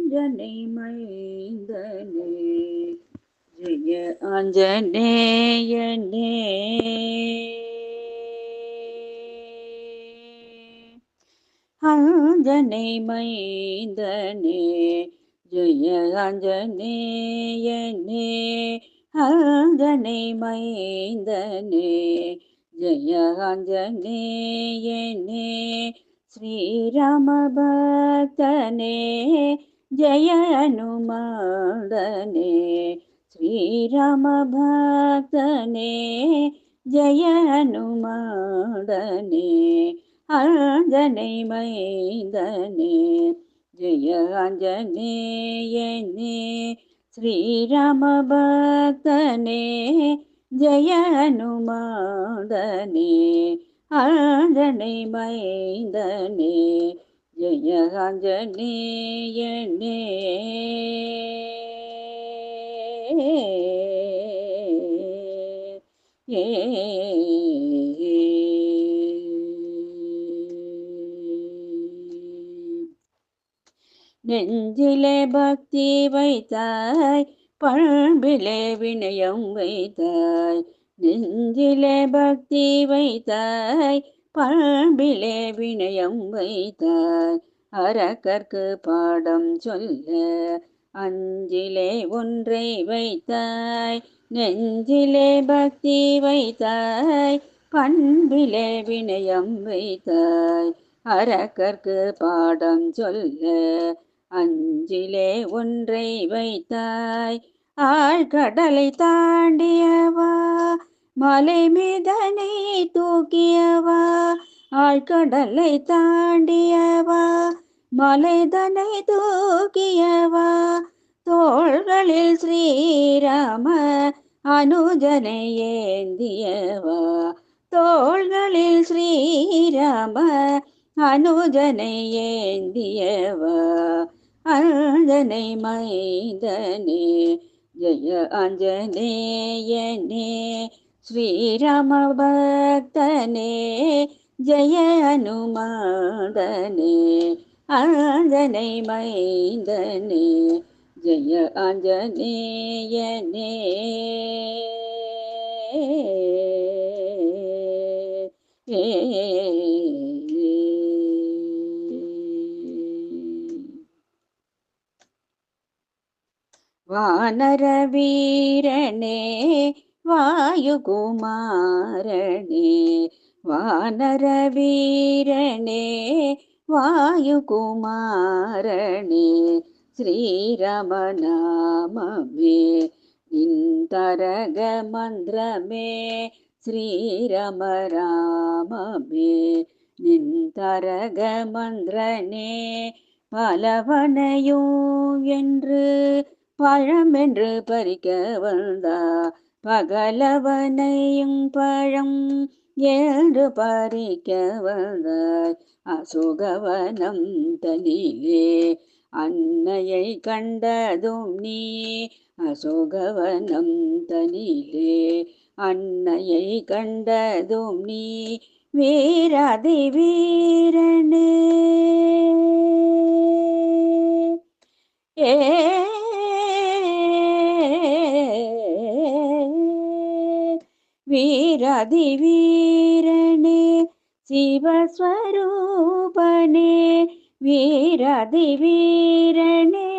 ஆஞ்சனை மைந்தனே ஜெய ஆஞ்சநேயனே. ஆஞ்சனை மைந்தனே ஜெய ஆஞ்சநேயனே. ஆஞ்சனை மைந்தனே ஜெய ஆஞ்சநேயனே. ஸ்ரீராம பக்தனே ஜெய அனுமானனே. ஸ்ரீராம பக்தனே ஜெய அனுமானனே. ஆஞ்சனை மைந்தனே ஜெய ஆஞ்சநேயனே. ஸ்ரீராம பக்தனே ஜெய அனுமானனே. ஆஞ்சனை மைந்தனே ஜெய ஆஞ்சநேயனே. நெஞ்சிலே பக்தி வைத்தாய், பண்பிலே வினயம் வைத்தாய். நெஞ்சிலே பக்தி வைத்தாய், பண்பிலே வினயம் வைத்தாய். அரக்கர்க்கு பாடம் சொல்ல அஞ்சிலே ஒன்றை வைத்தாய். நெஞ்சிலே பக்தி வைத்தாய், பண்பிலே வினயம் வைத்தாய். அரக்கர்க்கு பாடம் சொல்ல அஞ்சிலே ஒன்றை வைத்தாய். ஆழ்கடலை தாண்டியவா, மலை மீதனை தூக்கியவா. ஆழ்கடலை தாண்டியவா, மலைதனை தூக்கியவா. தோள்களில் ஸ்ரீராம அனுஜனை ஏந்தியவா. தோள்களில் ஸ்ரீராம அனுஜனை ஏந்தியவா. ஆஞ்சனை மைந்தனே ஜெய ஆஞ்சநேயனே. ஸ்ரீராம பக்தனே ஜெய அனுமானனே. ஆஞ்சனை மைந்தனே ஜெய ஆஞ்சநேயனே. வானர வீரனே வாயுகுமாரனே. வானர வீரனே வாயுகுமாரனே. ஸ்ரீராம நாமமே நின் தரக மந்திரமே. ஸ்ரீராம ராமமே நின் தரக மந்திரனே. பலவனையும் என்று பழமென்று பறிக்க வந்தா. பகலவனையும் பழம் என்று பறிக்க வந்தாய். அசோகவனம் தனிலே அன்னையை கண்டதும் நீ. அசோகவனம் தனிலே அன்னையை கண்டதும் நீ. வீராதி வீரனே வீராதி வீரனே சிவஸ்வரூபனே. வீராதி வீரனே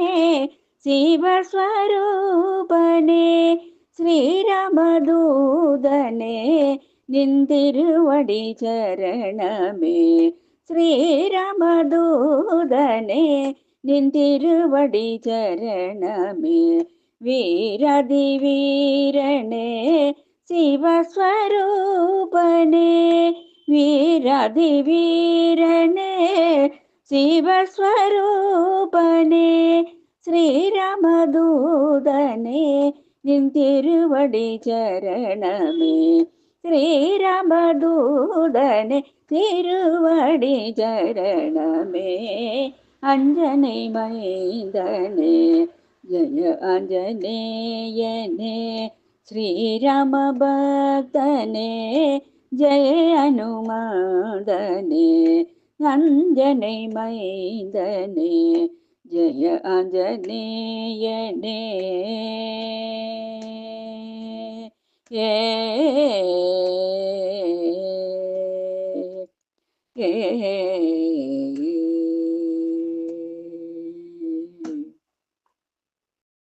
சிவஸ்வரூபனே. ஸ்ரீராமதூதனே நின் திருவடி சரணமே. ஸ்ரீராமதூதனே நின் திருவடி சரணமே. வீராதி வீரனே சிவஸ்வரூபனே. வீராதி வீரனே சிவஸ்வரூபனே. ஸ்ரீராமதூதனே நின் திருவடி சரணமே. ஸ்ரீராமதூதனே திருவடி சரணமே. அஞ்சனை மைந்தனே ஜெய ஆஞ்சநேயனே. ஸ்ரீராம பக்தனே ஜெய அனுமானனே. அஞ்சனை மைந்தனே जय आञ्जनेयने ए